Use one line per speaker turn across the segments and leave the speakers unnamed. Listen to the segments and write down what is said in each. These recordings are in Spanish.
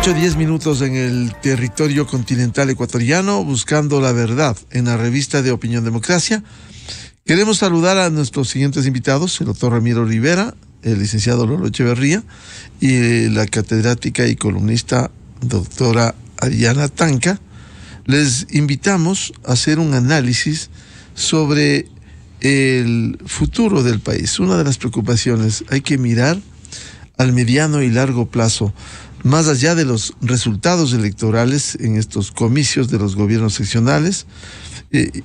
8:10 en el territorio continental ecuatoriano, buscando la verdad en la revista de Opinión Democracia. Queremos saludar a nuestros siguientes invitados, el doctor Ramiro Rivera, el licenciado Lolo Echeverría y la catedrática y columnista doctora Ariana Tanca. Les invitamos a hacer un análisis sobre el futuro del país. Una de las preocupaciones, hay que mirar al mediano y largo plazo, más allá de los resultados electorales en estos comicios de los gobiernos seccionales,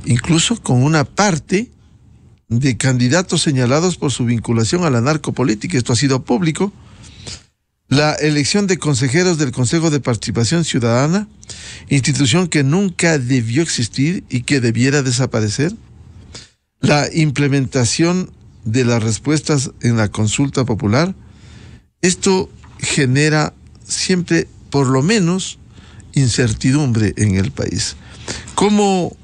incluso con una parte de candidatos señalados por su vinculación a la narcopolítica. Esto ha sido público. La elección de consejeros del Consejo de Participación Ciudadana, institución que nunca debió existir y que debiera desaparecer. La implementación de las respuestas en la consulta popular. Esto genera siempre, por lo menos, incertidumbre en el país. ¿Cómo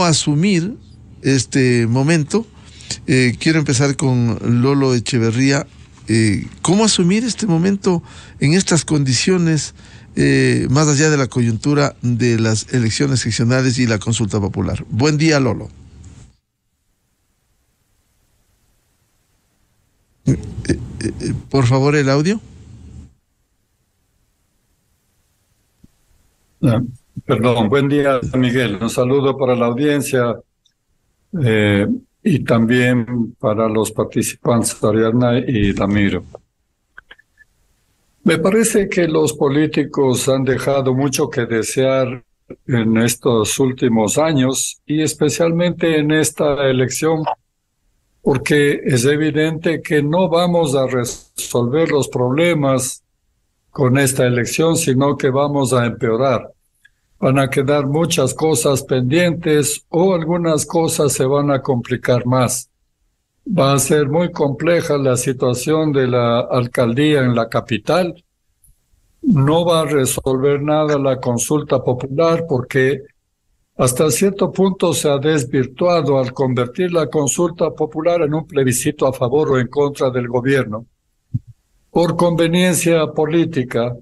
asumir este momento? Quiero empezar con Lolo Echeverría. ¿Cómo asumir este momento en estas condiciones, más allá de la coyuntura de las elecciones seccionales y la consulta popular? Buen día, Lolo. Por favor, el audio.
Perdón, buen día, Miguel. Un saludo para la audiencia y también para los participantes, Ariana y Ramiro. Me parece que los políticos han dejado mucho que desear en estos últimos años y especialmente en esta elección, porque es evidente que no vamos a resolver los problemas con esta elección, sino que vamos a empeorar. Van a quedar muchas cosas pendientes o algunas cosas se van a complicar más. Va a ser muy compleja la situación de la alcaldía en la capital. No va a resolver nada la consulta popular porque hasta cierto punto se ha desvirtuado al convertir la consulta popular en un plebiscito a favor o en contra del gobierno por conveniencia política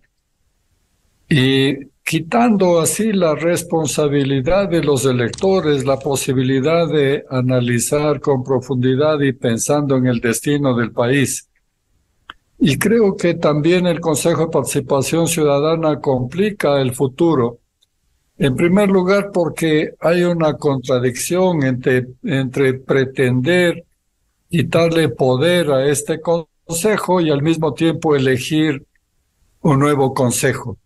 y quitando así la responsabilidad de los electores, la posibilidad de analizar con profundidad y pensando en el destino del país. Y creo que también el Consejo de Participación Ciudadana complica el futuro. En primer lugar, porque hay una contradicción entre pretender quitarle poder a este consejo y al mismo tiempo elegir un nuevo consejo.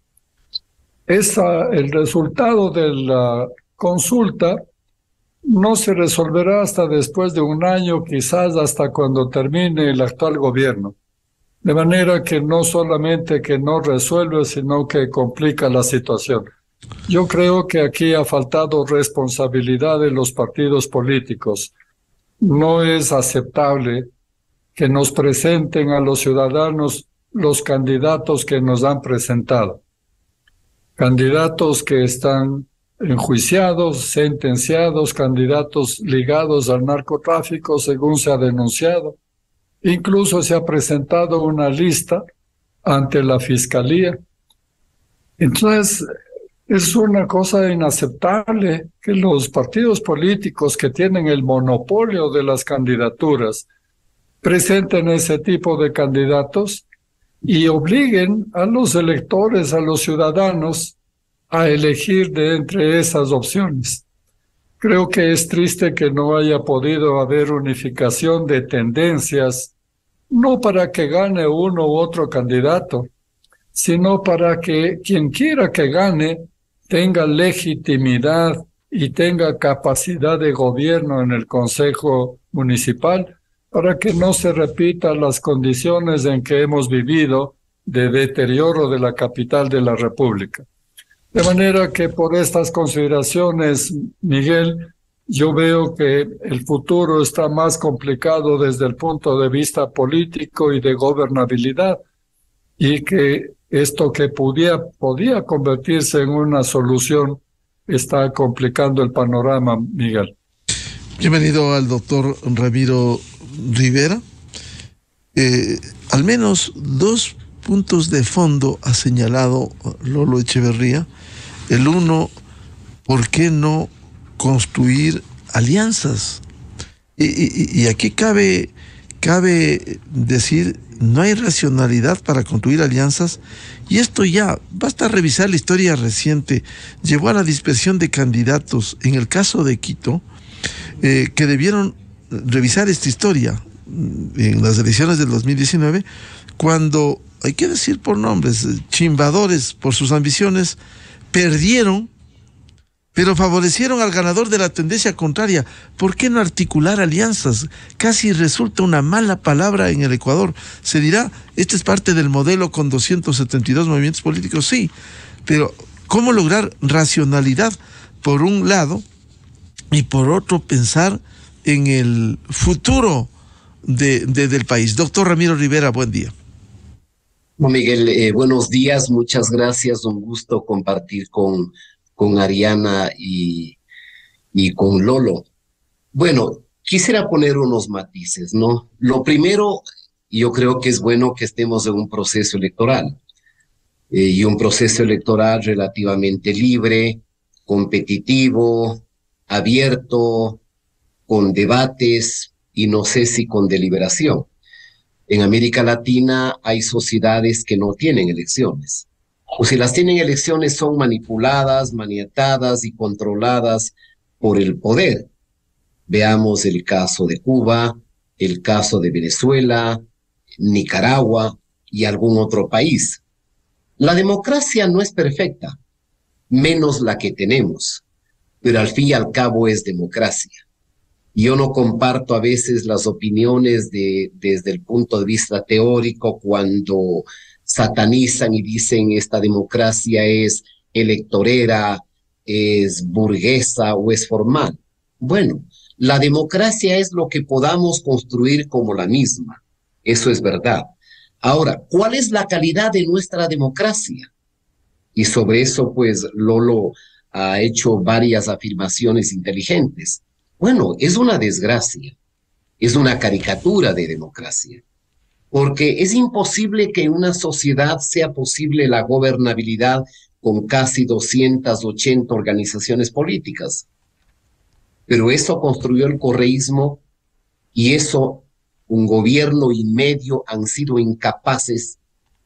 El resultado de la consulta no se resolverá hasta después de un año, quizás hasta cuando termine el actual gobierno. De manera que no solamente que no resuelve, sino que complica la situación. Yo creo que aquí ha faltado responsabilidad de los partidos políticos. No es aceptable que nos presenten a los ciudadanos los candidatos que nos han presentado. Candidatos que están enjuiciados, sentenciados, candidatos ligados al narcotráfico, según se ha denunciado. Incluso se ha presentado una lista ante la Fiscalía. Entonces, es una cosa inaceptable que los partidos políticos que tienen el monopolio de las candidaturas presenten ese tipo de candidatos y obliguen a los electores, a los ciudadanos, a elegir de entre esas opciones. Creo que es triste que no haya podido haber unificación de tendencias, no para que gane uno u otro candidato, sino para que quien quiera que gane tenga legitimidad y tenga capacidad de gobierno en el Consejo Municipal, para que no se repitan las condiciones en que hemos vivido de deterioro de la capital de la República. De manera que por estas consideraciones, Miguel, yo veo que el futuro está más complicado desde el punto de vista político y de gobernabilidad, y que esto que podía convertirse en una solución está complicando el panorama, Miguel.
Bienvenido al doctor Ramiro Rivera. Al menos dos puntos de fondo ha señalado Lolo Echeverría. El uno, ¿por qué no construir alianzas? Y aquí cabe decir, no hay racionalidad para construir alianzas, y esto ya, basta revisar la historia reciente, llevó a la dispersión de candidatos, en el caso de Quito, que debieron revisar esta historia en las elecciones del 2019, cuando, hay que decir por nombres, chimbadores por sus ambiciones, perdieron, pero favorecieron al ganador de la tendencia contraria. ¿Por qué no articular alianzas? Casi resulta una mala palabra en el Ecuador. Se dirá, este es parte del modelo con 272 movimientos políticos, sí, pero ¿cómo lograr racionalidad por un lado y por otro pensar en el futuro del país? Doctor Ramiro Rivera, buen día.
Miguel, buenos días, muchas gracias, un gusto compartir con Ariana y con Lolo. Bueno, quisiera poner unos matices, ¿no? Lo primero, yo creo que es bueno que estemos en un proceso electoral, y un proceso electoral relativamente libre, competitivo, abierto, con debates y no sé si con deliberación. En América Latina hay sociedades que no tienen elecciones. O si las tienen elecciones son manipuladas, maniatadas y controladas por el poder. Veamos el caso de Cuba, el caso de Venezuela, Nicaragua y algún otro país. La democracia no es perfecta, menos la que tenemos, pero al fin y al cabo es democracia. Yo no comparto a veces las opiniones desde el punto de vista teórico cuando satanizan y dicen esta democracia es electorera, es burguesa o es formal. Bueno, la democracia es lo que podamos construir como la misma. Eso es verdad. Ahora, ¿cuál es la calidad de nuestra democracia? Y sobre eso, pues, Lolo ha hecho varias afirmaciones inteligentes. Bueno, es una desgracia, es una caricatura de democracia, porque es imposible que en una sociedad sea posible la gobernabilidad con casi 280 organizaciones políticas. Pero eso construyó el correísmo y eso un gobierno y medio han sido incapaces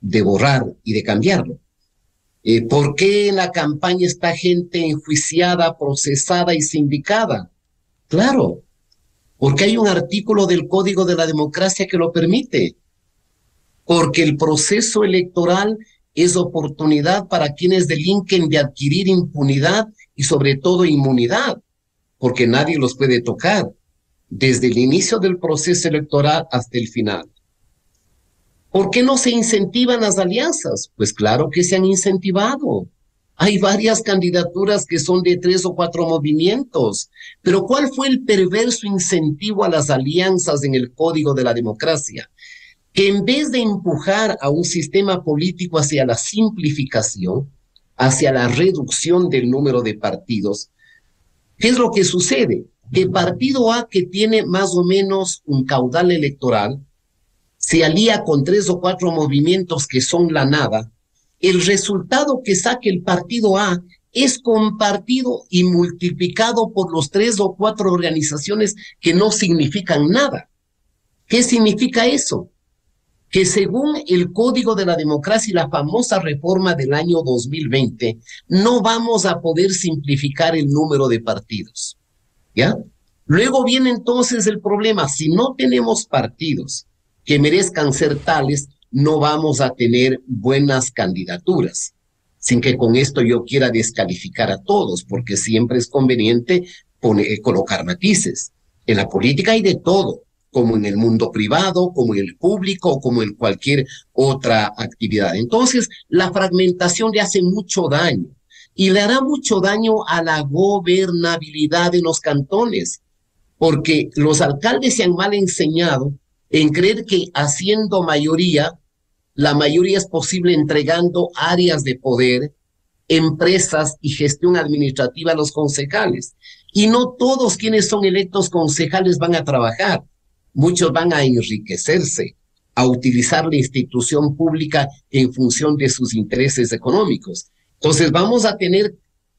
de borrar y de cambiarlo. ¿Por qué en la campaña está gente enjuiciada, procesada y sindicada? Claro, porque hay un artículo del Código de la Democracia que lo permite. Porque el proceso electoral es oportunidad para quienes delinquen de adquirir impunidad y sobre todo inmunidad, porque nadie los puede tocar, desde el inicio del proceso electoral hasta el final. ¿Por qué no se incentivan las alianzas? Pues claro que se han incentivado. Hay varias candidaturas que son de 3 o 4 movimientos, pero ¿cuál fue el perverso incentivo a las alianzas en el Código de la Democracia? Que en vez de empujar a un sistema político hacia la simplificación, hacia la reducción del número de partidos, ¿qué es lo que sucede? Que el partido A, que tiene más o menos un caudal electoral, se alía con 3 o 4 movimientos que son la nada. El resultado que saque el partido A es compartido y multiplicado por los 3 o 4 organizaciones que no significan nada. ¿Qué significa eso? Que según el Código de la Democracia y la famosa reforma del año 2020, no vamos a poder simplificar el número de partidos, ¿ya? Luego viene entonces el problema, si no tenemos partidos que merezcan ser tales, no vamos a tener buenas candidaturas, sin que con esto yo quiera descalificar a todos, porque siempre es conveniente colocar matices. En la política hay de todo, como en el mundo privado, como en el público, como en cualquier otra actividad. Entonces, la fragmentación le hace mucho daño y le hará mucho daño a la gobernabilidad de los cantones, porque los alcaldes se han mal enseñado en creer que haciendo mayoría, la mayoría es posible entregando áreas de poder, empresas y gestión administrativa a los concejales. Y no todos quienes son electos concejales van a trabajar. Muchos van a enriquecerse, a utilizar la institución pública en función de sus intereses económicos. Entonces vamos a tener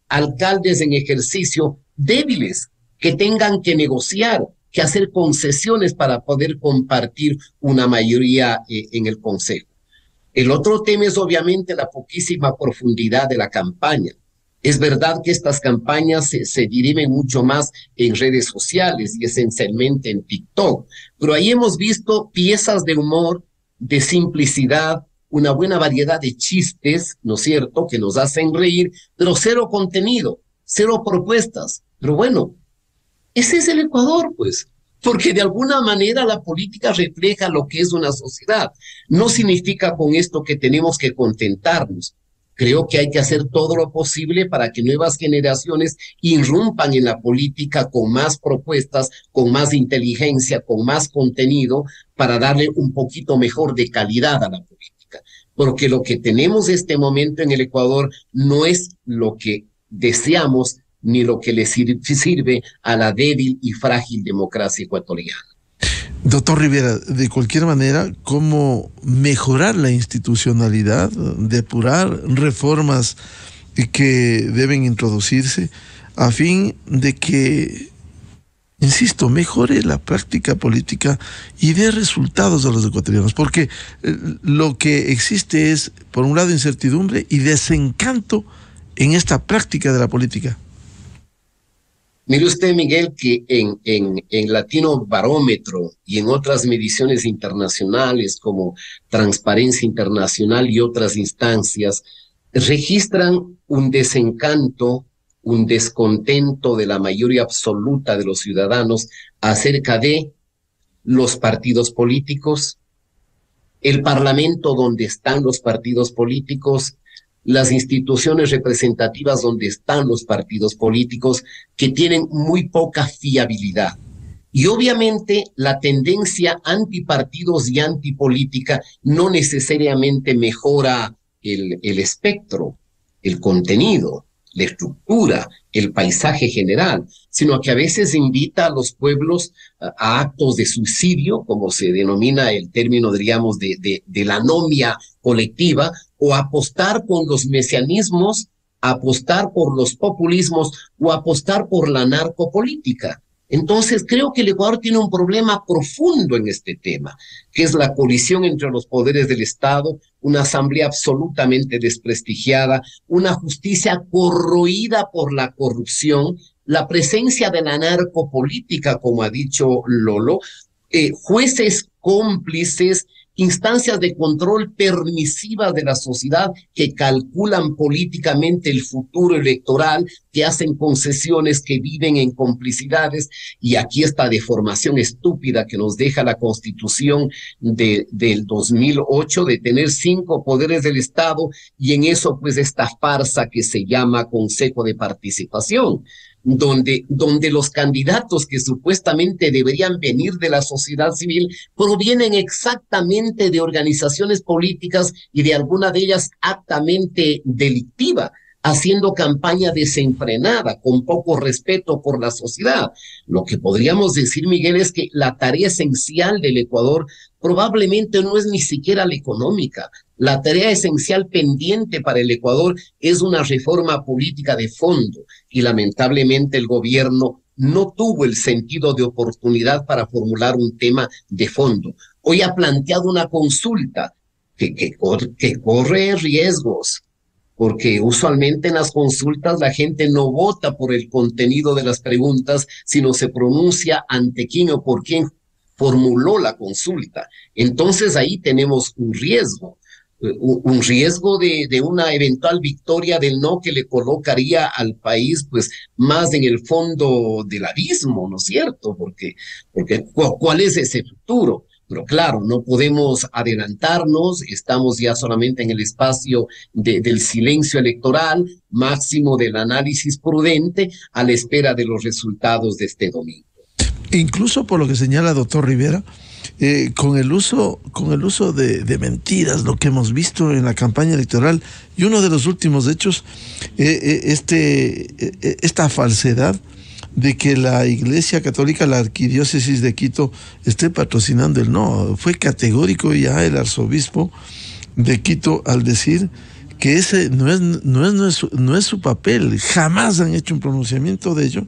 alcaldes en ejercicio débiles que tengan que negociar, que hacer concesiones para poder compartir una mayoría en el Consejo. El otro tema es obviamente la poquísima profundidad de la campaña. Es verdad que estas campañas se dirimen mucho más en redes sociales y esencialmente en TikTok, pero ahí hemos visto piezas de humor, de simplicidad, una buena variedad de chistes, ¿no es cierto?, que nos hacen reír, pero cero contenido, cero propuestas. Pero bueno, ese es el Ecuador, pues, porque de alguna manera la política refleja lo que es una sociedad. No significa con esto que tenemos que contentarnos. Creo que hay que hacer todo lo posible para que nuevas generaciones irrumpan en la política con más propuestas, con más inteligencia, con más contenido, para darle un poquito mejor de calidad a la política. Porque lo que tenemos este momento en el Ecuador no es lo que deseamos ni lo que le sirve a la débil y frágil democracia ecuatoriana.
Doctor Rivera, de cualquier manera, ¿cómo mejorar la institucionalidad, depurar reformas que deben introducirse a fin de que, insisto, mejore la práctica política y dé resultados a los ecuatorianos? Porque lo que existe es, por un lado, incertidumbre y desencanto en esta práctica de la política.
Mire usted, Miguel, que en Latino Barómetro y en otras mediciones internacionales como Transparencia Internacional y otras instancias, registran un desencanto, un descontento de la mayoría absoluta de los ciudadanos acerca de los partidos políticos, el parlamento donde están los partidos políticos, las instituciones representativas donde están los partidos políticos, que tienen muy poca fiabilidad. Y obviamente la tendencia antipartidos y antipolítica no necesariamente mejora el espectro, el contenido, la estructura, el paisaje general, sino que a veces invita a los pueblos a actos de suicidio, como se denomina el término, diríamos, de la anomia colectiva, o apostar con los mesianismos, apostar por los populismos o apostar por la narcopolítica. Entonces creo que el Ecuador tiene un problema profundo en este tema, que es la colisión entre los poderes del Estado, una asamblea absolutamente desprestigiada, una justicia corroída por la corrupción, la presencia de la narcopolítica, como ha dicho Lolo, jueces cómplices, instancias de control permisivas de la sociedad que calculan políticamente el futuro electoral, que hacen concesiones, que viven en complicidades, y aquí esta deformación estúpida que nos deja la Constitución del 2008 de tener 5 poderes del Estado, y en eso pues esta farsa que se llama Consejo de Participación, donde los candidatos que supuestamente deberían venir de la sociedad civil provienen exactamente de organizaciones políticas y de alguna de ellas actamente delictiva, haciendo campaña desenfrenada, con poco respeto por la sociedad. Lo que podríamos decir, Miguel, es que la tarea esencial del Ecuador probablemente no es ni siquiera la económica. La tarea esencial pendiente para el Ecuador es una reforma política de fondo, y lamentablemente el gobierno no tuvo el sentido de oportunidad para formular un tema de fondo. Hoy ha planteado una consulta que corre riesgos, porque usualmente en las consultas la gente no vota por el contenido de las preguntas, sino se pronuncia ante quién o por quién formuló la consulta. Entonces ahí tenemos un riesgo de una eventual victoria del no, que le colocaría al país pues más en el fondo del abismo, ¿no es cierto? Porque ¿cuál es ese futuro? Pero claro, no podemos adelantarnos, estamos ya solamente en el espacio del silencio electoral, máximo del análisis prudente, a la espera de los resultados de este domingo.
Incluso por lo que señala doctor Rivera, con el uso de mentiras, lo que hemos visto en la campaña electoral, y uno de los últimos hechos, esta falsedad de que la Iglesia Católica, la Arquidiócesis de Quito, esté patrocinando el no. Fue categórico ya el arzobispo de Quito al decir que ese no es su papel. Jamás han hecho un pronunciamiento de ello.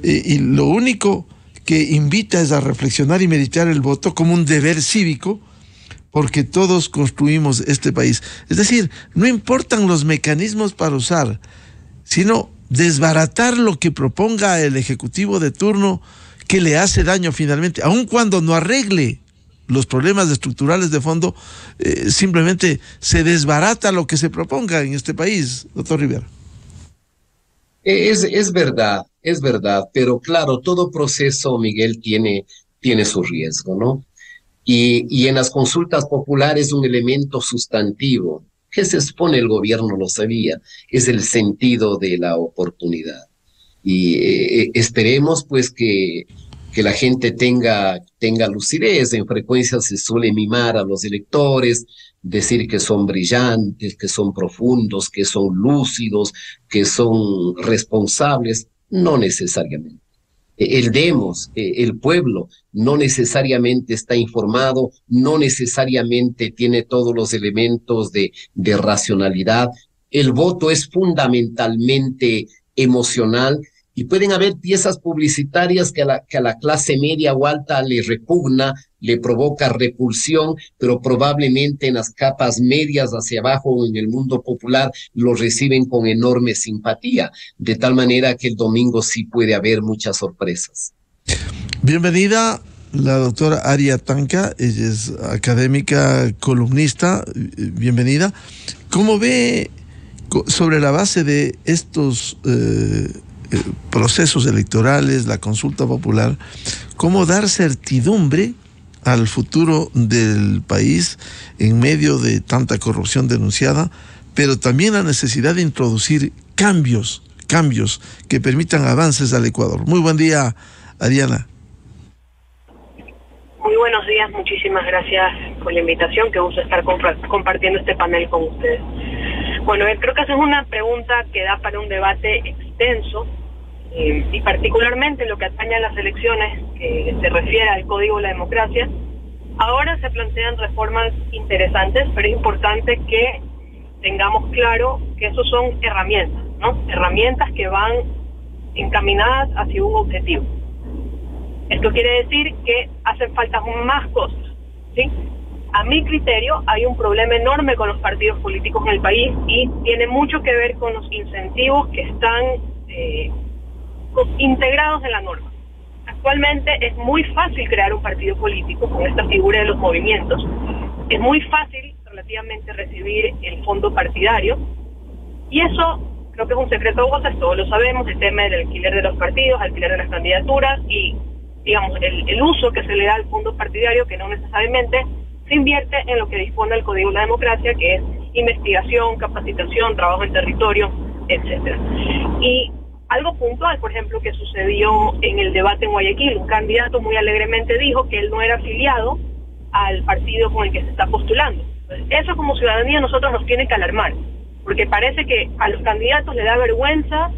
Y lo único que invita es a reflexionar y meditar el voto como un deber cívico, porque todos construimos este país. Es decir, no importan los mecanismos para usar, sino desbaratar lo que proponga el ejecutivo de turno que le hace daño finalmente, aun cuando no arregle los problemas estructurales de fondo, simplemente se desbarata lo que se proponga en este país, doctor Rivera.
Es verdad, pero claro, todo proceso, Miguel, tiene su riesgo, ¿no? Y en las consultas populares un elemento sustantivo que se supone el gobierno lo sabía, es el sentido de la oportunidad. Y esperemos pues que la gente tenga lucidez. En frecuencia se suele mimar a los electores, decir que son brillantes, que son profundos, que son lúcidos, que son responsables. No necesariamente. El demos, el pueblo, no necesariamente está informado, no necesariamente tiene todos los elementos de racionalidad. El voto es fundamentalmente emocional y pueden haber piezas publicitarias que a la clase media o alta le repugna, le provoca repulsión, pero probablemente en las capas medias hacia abajo o en el mundo popular lo reciben con enorme simpatía, de tal manera que el domingo sí puede haber muchas sorpresas.
Bienvenida la doctora Aria Tanca, ella es académica, columnista, bienvenida. ¿Cómo ve sobre la base de estos procesos electorales, la consulta popular, cómo dar certidumbre al futuro del país en medio de tanta corrupción denunciada, pero también la necesidad de introducir cambios que permitan avances al Ecuador? Muy buen día, Ariana.
Muy buenos días, muchísimas gracias por la invitación, qué gusto estar compartiendo este panel con ustedes. Bueno, creo que esa es una pregunta que da para un debate extenso, y particularmente lo que atañe a las elecciones, que se refiere al Código de la Democracia. Ahora se plantean reformas interesantes, pero es importante que tengamos claro que esos son herramientas, ¿no? Herramientas que van encaminadas hacia un objetivo. Esto quiere decir que hacen falta más cosas, ¿sí? A mi criterio, hay un problema enorme con los partidos políticos en el país y tiene mucho que ver con los incentivos que están integrados en la norma. Actualmente es muy fácil crear un partido político con esta figura de los movimientos. Es muy fácil relativamente recibir el fondo partidario y eso creo que es un secreto a voces, todos lo sabemos, el tema del alquiler de los partidos, alquiler de las candidaturas y, digamos, el uso que se le da al fondo partidario, que no necesariamente se invierte en lo que dispone el Código de la Democracia, que es investigación, capacitación, trabajo en territorio, etcétera. Y algo puntual, por ejemplo, que sucedió en el debate en Guayaquil, un candidato muy alegremente dijo que él no era afiliado al partido con el que se está postulando. Entonces, eso como ciudadanía nosotros nos tiene que alarmar, porque parece que a los candidatos les da vergüenza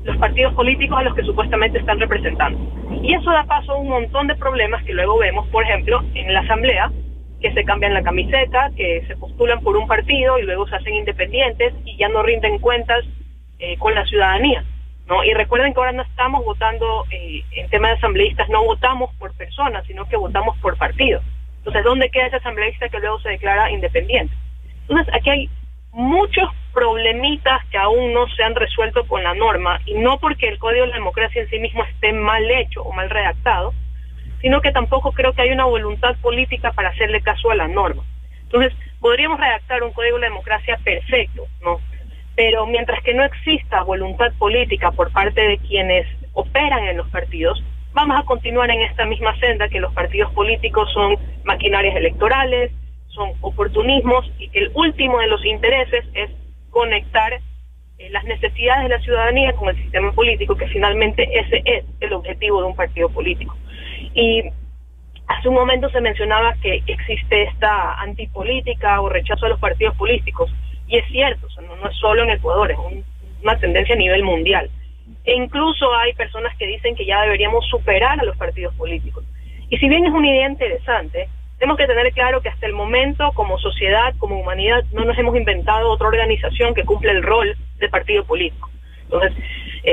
los partidos políticos a los que supuestamente están representando. Y eso da paso a un montón de problemas que luego vemos, por ejemplo, en la asamblea, que se cambian la camiseta, que se postulan por un partido y luego se hacen independientes y ya no rinden cuentas con la ciudadanía, ¿no? Y recuerden que ahora no estamos votando, en tema de asambleístas, no votamos por personas, sino que votamos por partido. Entonces, ¿dónde queda ese asambleísta que luego se declara independiente? Entonces, aquí hay muchos problemitas que aún no se han resuelto con la norma, y no porque el Código de la Democracia en sí mismo esté mal hecho o mal redactado, sino que tampoco creo que hay una voluntad política para hacerle caso a la norma. Entonces, podríamos redactar un Código de la Democracia perfecto, ¿no? Pero mientras que no exista voluntad política por parte de quienes operan en los partidos, vamos a continuar en esta misma senda, que los partidos políticos son maquinarias electorales, son oportunismos, y que el último de los intereses es conectar las necesidades de la ciudadanía con el sistema político, que finalmente ese es el objetivo de un partido político. Y hace un momento se mencionaba que existe esta antipolítica o rechazo a los partidos políticos, y es cierto, o sea, no es solo en Ecuador, es una tendencia a nivel mundial. E incluso hay personas que dicen que ya deberíamos superar a los partidos políticos. Y si bien es una idea interesante, tenemos que tener claro que hasta el momento, como sociedad, como humanidad, no nos hemos inventado otra organización que cumple el rol de partido político. Entonces,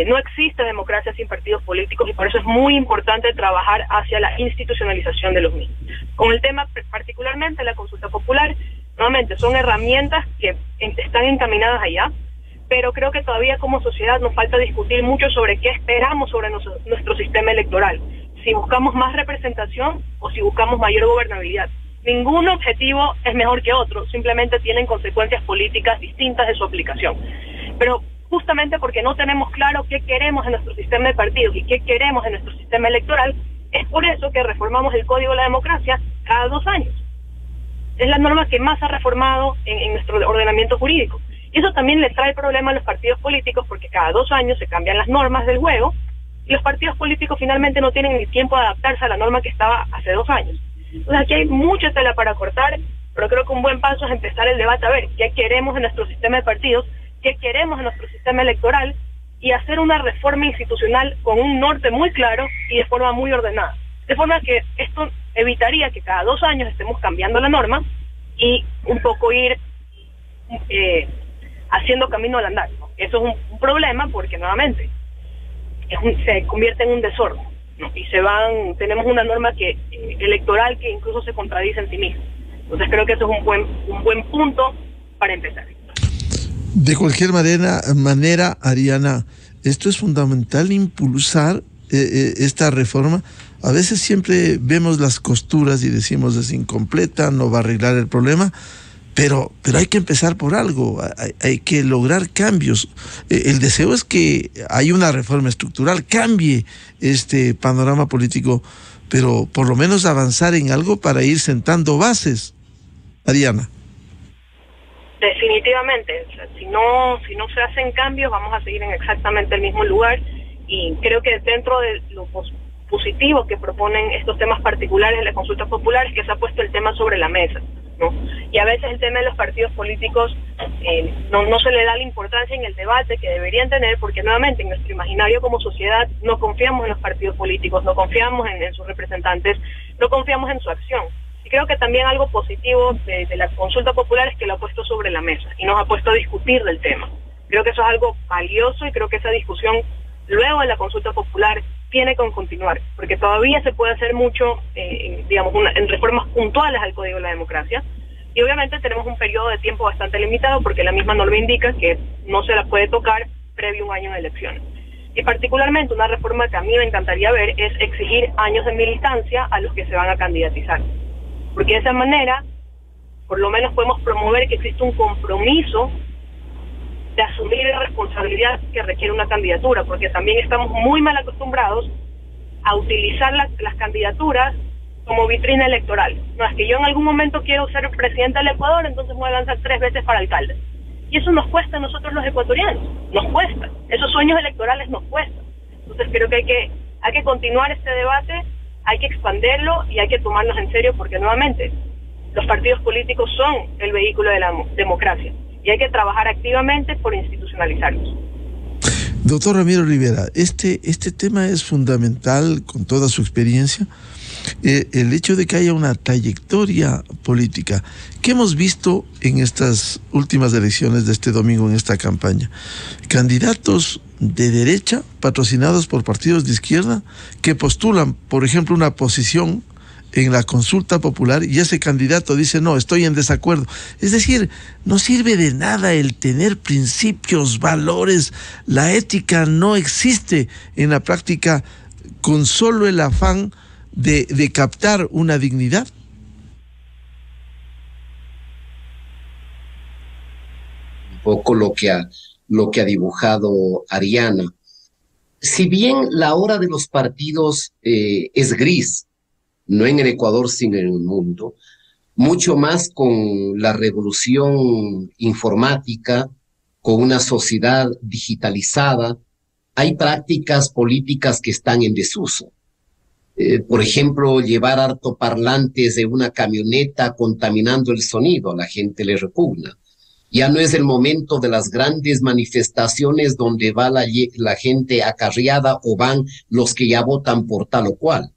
no existe democracia sin partidos políticos y por eso es muy importante trabajar hacia la institucionalización de los mismos. Con el tema particularmente la consulta popular, nuevamente son herramientas que están encaminadas allá, pero creo que todavía como sociedad nos falta discutir mucho sobre qué esperamos sobre nuestro sistema electoral, si buscamos más representación o si buscamos mayor gobernabilidad. Ningún objetivo es mejor que otro, simplemente tienen consecuencias políticas distintas de su aplicación. Pero justamente porque no tenemos claro qué queremos en nuestro sistema de partidos y qué queremos en nuestro sistema electoral, es por eso que reformamos el Código de la Democracia cada 2 años. Es la norma que más ha reformado en nuestro ordenamiento jurídico. Y eso también le trae problema a los partidos políticos porque cada 2 años se cambian las normas del juego y los partidos políticos finalmente no tienen ni tiempo de adaptarse a la norma que estaba hace 2 años. Entonces aquí hay mucha tela para cortar, pero creo que un buen paso es empezar el debate a ver qué queremos en nuestro sistema de partidos, qué queremos en nuestro sistema electoral y hacer una reforma institucional con un norte muy claro y de forma muy ordenada. De forma que esto evitaría que cada 2 años estemos cambiando la norma y un poco ir haciendo camino al andar, ¿no? Eso es un problema porque nuevamente se convierte en un desorden, ¿no? Y tenemos una norma electoral que incluso se contradice en sí misma. Entonces creo que eso es un buen punto para empezar.
De cualquier manera, Ariana, esto es fundamental impulsar esta reforma. A veces siempre vemos las costuras y decimos es incompleta, no va a arreglar el problema, pero hay que empezar por algo, hay que lograr cambios. El deseo es que haya una reforma estructural, cambie este panorama político, pero por lo menos avanzar en algo para ir sentando bases. Ariana.
Definitivamente, o sea, si no se hacen cambios vamos a seguir en exactamente el mismo lugar y creo que dentro de lo positivo que proponen estos temas particulares de la consulta popular es que se ha puesto el tema sobre la mesa, ¿no? Y a veces el tema de los partidos políticos no se le da la importancia en el debate que deberían tener porque nuevamente en nuestro imaginario como sociedad no confiamos en los partidos políticos, no confiamos en sus representantes, no confiamos en su acción. Y creo que también algo positivo de la consulta popular es que lo ha puesto sobre la mesa y nos ha puesto a discutir del tema. Creo que eso es algo valioso y creo que esa discusión luego de la consulta popular tiene que continuar, porque todavía se puede hacer mucho, en reformas puntuales al Código de la Democracia, y obviamente tenemos un periodo de tiempo bastante limitado porque la misma norma indica que no se la puede tocar previo a un año de elecciones. Y particularmente una reforma que a mí me encantaría ver es exigir años de militancia a los que se van a candidatizar, porque de esa manera por lo menos podemos promover que existe un compromiso de asumir la responsabilidad que requiere una candidatura, porque también estamos muy mal acostumbrados a utilizar las candidaturas como vitrina electoral. No, es que yo en algún momento quiero ser presidente del Ecuador, entonces voy a lanzar 3 veces para alcalde. Y eso nos cuesta a nosotros los ecuatorianos, nos cuesta. Esos sueños electorales nos cuestan. Entonces creo que hay que continuar este debate, hay que expandirlo y hay que tomarnos en serio porque nuevamente los partidos políticos son el vehículo de la democracia. Y hay que trabajar activamente por institucionalizarlos.
Doctor Ramiro Rivera, este tema es fundamental con toda su experiencia. El hecho de que haya una trayectoria política que hemos visto en estas últimas elecciones de este domingo en esta campaña. Candidatos de derecha patrocinados por partidos de izquierda que postulan, por ejemplo, una posición en la consulta popular y ese candidato dice no, estoy en desacuerdo. Es decir, no sirve de nada el tener principios, valores, la ética no existe en la práctica con solo el afán de captar una dignidad.
Un poco lo que ha dibujado Ariana. Si bien la hora de los partidos es gris, no en el Ecuador, sino en el mundo, mucho más con la revolución informática, con una sociedad digitalizada, hay prácticas políticas que están en desuso. Por ejemplo, llevar altoparlantes de una camioneta contaminando el sonido, a la gente le repugna. Ya no es el momento de las grandes manifestaciones donde va la gente acarreada o van los que ya votan por tal o cual.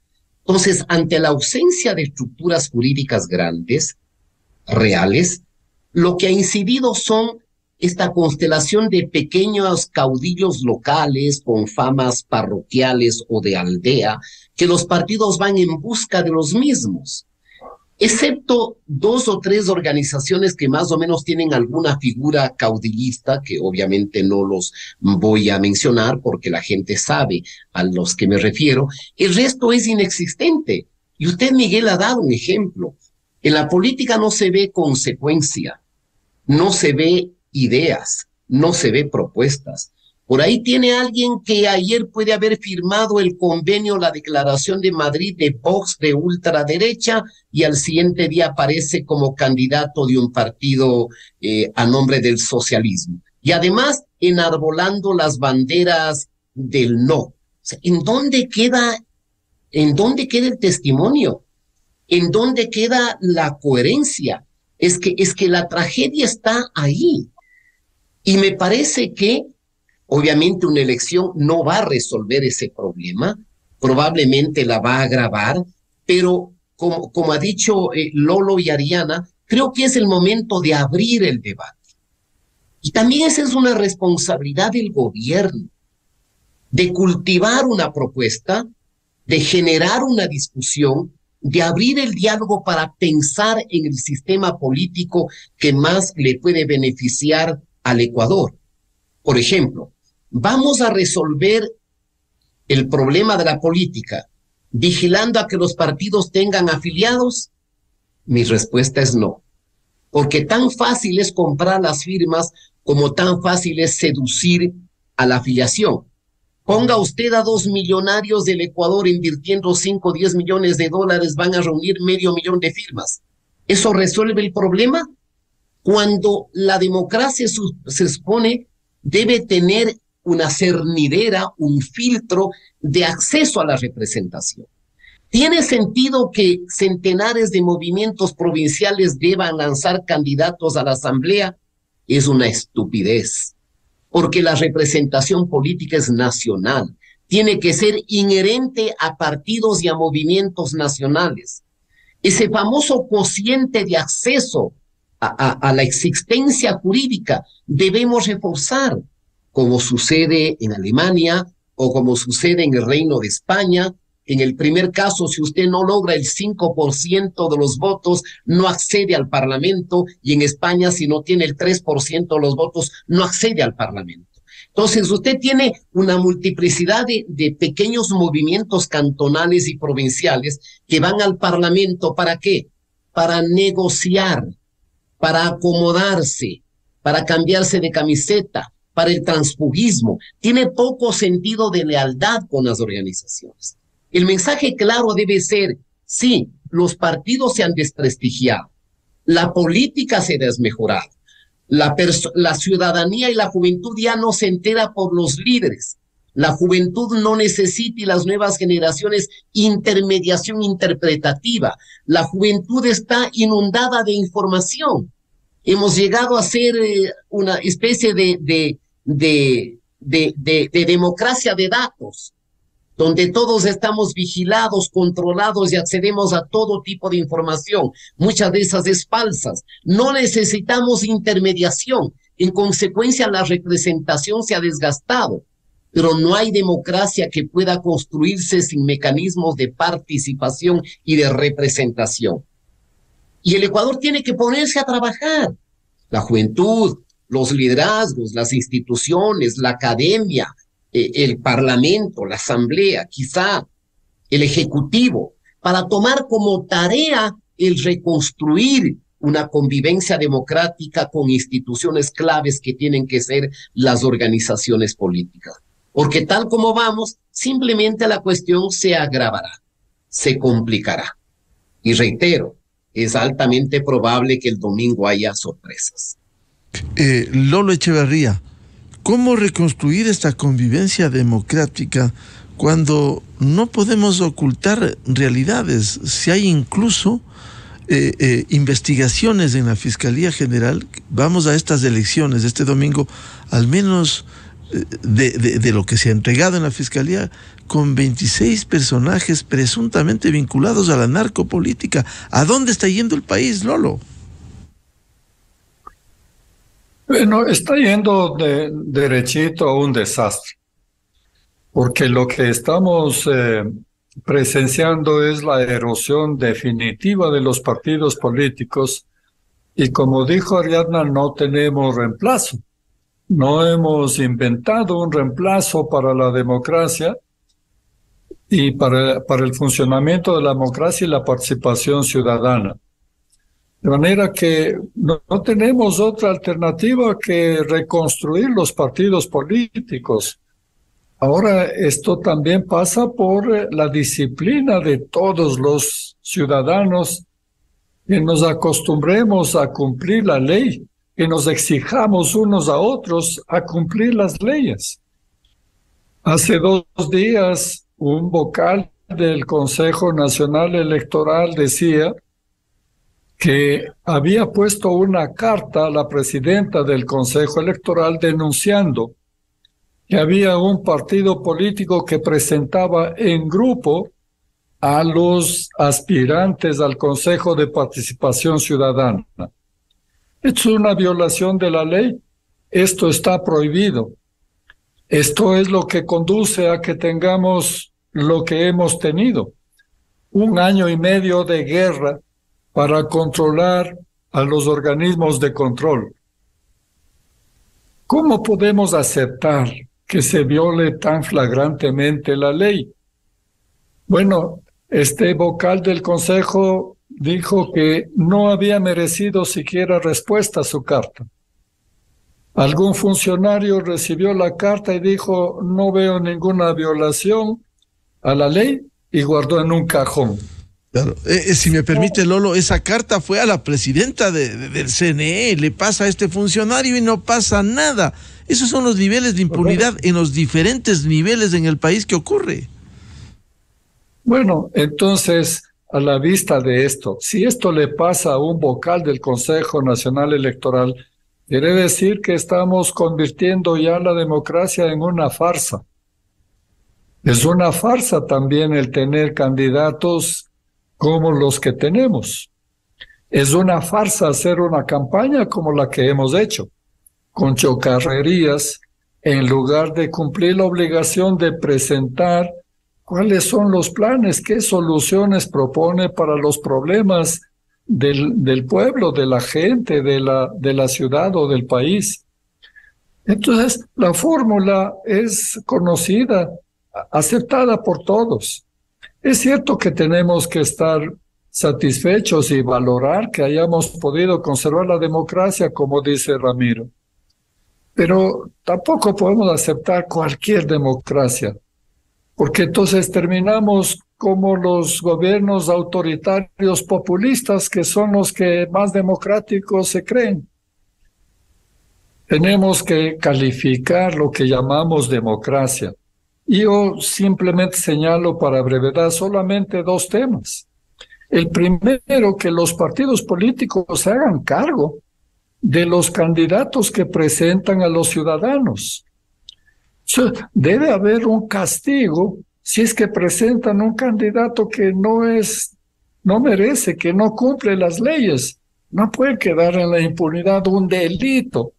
Entonces, ante la ausencia de estructuras jurídicas grandes, reales, lo que ha incidido son esta constelación de pequeños caudillos locales con famas parroquiales o de aldea, que los partidos van en busca de los mismos. Excepto 2 o 3 organizaciones que más o menos tienen alguna figura caudillista, que obviamente no los voy a mencionar porque la gente sabe a los que me refiero, el resto es inexistente. Y usted, Miguel, ha dado un ejemplo. En la política no se ve consecuencia, no se ve ideas, no se ve propuestas. Por ahí tiene alguien que ayer puede haber firmado el convenio, la declaración de Madrid de Vox de ultraderecha y al siguiente día aparece como candidato de un partido a nombre del socialismo. Y además enarbolando las banderas del no. O sea, ¿en dónde queda el testimonio? ¿En dónde queda la coherencia? Es que la tragedia está ahí. Y me parece que obviamente una elección no va a resolver ese problema, probablemente la va a agravar, pero como ha dicho Lolo y Ariana, creo que es el momento de abrir el debate. Y también esa es una responsabilidad del gobierno, de cultivar una propuesta, de generar una discusión, de abrir el diálogo para pensar en el sistema político que más le puede beneficiar al Ecuador. Por ejemplo, ¿vamos a resolver el problema de la política vigilando a que los partidos tengan afiliados? Mi respuesta es no, porque tan fácil es comprar las firmas como tan fácil es seducir a la afiliación. Ponga usted a 2 millonarios del Ecuador invirtiendo 5 o 10 millones de dólares, van a reunir 500,000 de firmas. ¿Eso resuelve el problema? Cuando la democracia se supone debe tener una cernidera, un filtro de acceso a la representación. ¿Tiene sentido que centenares de movimientos provinciales deban lanzar candidatos a la asamblea? Es una estupidez, porque la representación política es nacional, tiene que ser inherente a partidos y a movimientos nacionales. Ese famoso cociente de acceso a la existencia jurídica debemos reforzar, como sucede en Alemania o como sucede en el Reino de España. En el primer caso, si usted no logra el 5% de los votos, no accede al Parlamento, y en España, si no tiene el 3% de los votos, no accede al Parlamento. Entonces, usted tiene una multiplicidad de pequeños movimientos cantonales y provinciales que van al Parlamento, ¿para qué? Para negociar, para acomodarse, para cambiarse de camiseta, para el transfugismo. Tiene poco sentido de lealtad con las organizaciones. El mensaje claro debe ser, sí, los partidos se han desprestigiado, la política se ha desmejorado, la ciudadanía y la juventud ya no se entera por los líderes. La juventud no necesita, y las nuevas generaciones, intermediación interpretativa. La juventud está inundada de información. Hemos llegado a ser una especie de democracia de datos, donde todos estamos vigilados, controlados y accedemos a todo tipo de información. Muchas de esas es falsas. No necesitamos intermediación. En consecuencia, la representación se ha desgastado, pero no hay democracia que pueda construirse sin mecanismos de participación y de representación. Y el Ecuador tiene que ponerse a trabajar. La juventud, los liderazgos, las instituciones, la academia, el Parlamento, la Asamblea, quizá el Ejecutivo, para tomar como tarea el reconstruir una convivencia democrática con instituciones claves que tienen que ser las organizaciones políticas. Porque tal como vamos, simplemente la cuestión se agravará, se complicará. Y reitero, es altamente probable que el domingo haya sorpresas.
Lolo Echeverría, ¿cómo reconstruir esta convivencia democrática cuando no podemos ocultar realidades? Si hay incluso investigaciones en la Fiscalía General. Vamos a estas elecciones este domingo, al menos de lo que se ha entregado en la Fiscalía, con 26 personajes presuntamente vinculados a la narcopolítica. ¿A dónde está yendo el país, Lolo?
Bueno, está yendo derechito a un desastre, porque lo que estamos presenciando es la erosión definitiva de los partidos políticos y, como dijo Ariadna, no tenemos reemplazo. No hemos inventado un reemplazo para la democracia y para el funcionamiento de la democracia y la participación ciudadana. De manera que no tenemos otra alternativa que reconstruir los partidos políticos. Ahora, esto también pasa por la disciplina de todos los ciudadanos, que nos acostumbremos a cumplir la ley, que nos exijamos unos a otros a cumplir las leyes. Hace 2 días, un vocal del Consejo Nacional Electoral decía que había puesto una carta a la presidenta del Consejo Electoral denunciando que había un partido político que presentaba en grupo a los aspirantes al Consejo de Participación Ciudadana. Esto es una violación de la ley. Esto está prohibido. Esto es lo que conduce a que tengamos lo que hemos tenido. 1 año y medio de guerra para controlar a los organismos de control. ¿Cómo podemos aceptar que se viole tan flagrantemente la ley? Bueno, este vocal del Consejo dijo que no había merecido siquiera respuesta a su carta. Algún funcionario recibió la carta y dijo, no veo ninguna violación a la ley, y guardó en un cajón.
Claro. Si me permite, Lolo, esa carta fue a la presidenta del CNE, le pasa a este funcionario y no pasa nada. Esos son los niveles de impunidad en los diferentes niveles en el país que ocurre.
Bueno, entonces, a la vista de esto, si esto le pasa a un vocal del Consejo Nacional Electoral, quiere decir que estamos convirtiendo ya la democracia en una farsa. Es una farsa también el tener candidatos como los que tenemos. Es una farsa hacer una campaña como la que hemos hecho, con chocarrerías, en lugar de cumplir la obligación de presentar cuáles son los planes, qué soluciones propone para los problemas del pueblo, de la gente, de la ciudad o del país. Entonces, la fórmula es conocida, aceptada por todos. Es cierto que tenemos que estar satisfechos y valorar que hayamos podido conservar la democracia, como dice Ramiro. Pero tampoco podemos aceptar cualquier democracia, porque entonces terminamos como los gobiernos autoritarios populistas, que son los que más democráticos se creen. Tenemos que calificar lo que llamamos democracia. Y yo simplemente señalo para brevedad solamente 2 temas. El primero, que los partidos políticos se hagan cargo de los candidatos que presentan a los ciudadanos. Debe haber un castigo si es que presentan un candidato que no merece, que no cumple las leyes. No puede quedar en la impunidad un delito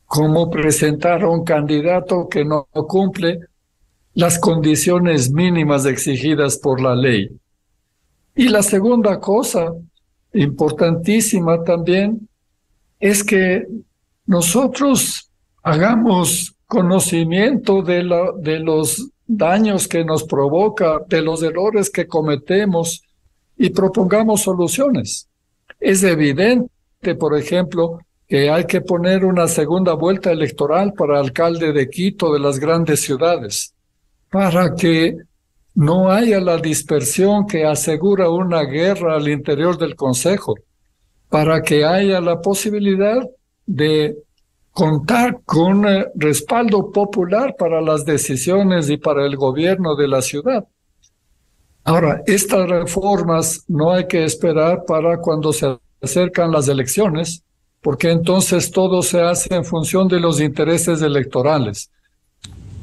como presentar a un candidato que no cumple las condiciones mínimas exigidas por la ley. Y la segunda cosa, importantísima también, es que nosotros hagamos conocimiento de los daños que nos provoca, de los errores que cometemos, y propongamos soluciones. Es evidente, por ejemplo, que hay que poner una segunda vuelta electoral para alcalde de Quito, de las grandes ciudades, para que no haya la dispersión que asegura una guerra al interior del Consejo, para que haya la posibilidad de contar con respaldo popular para las decisiones y para el gobierno de la ciudad. Ahora, estas reformas no hay que esperar para cuando se acercan las elecciones, porque entonces todo se hace en función de los intereses electorales.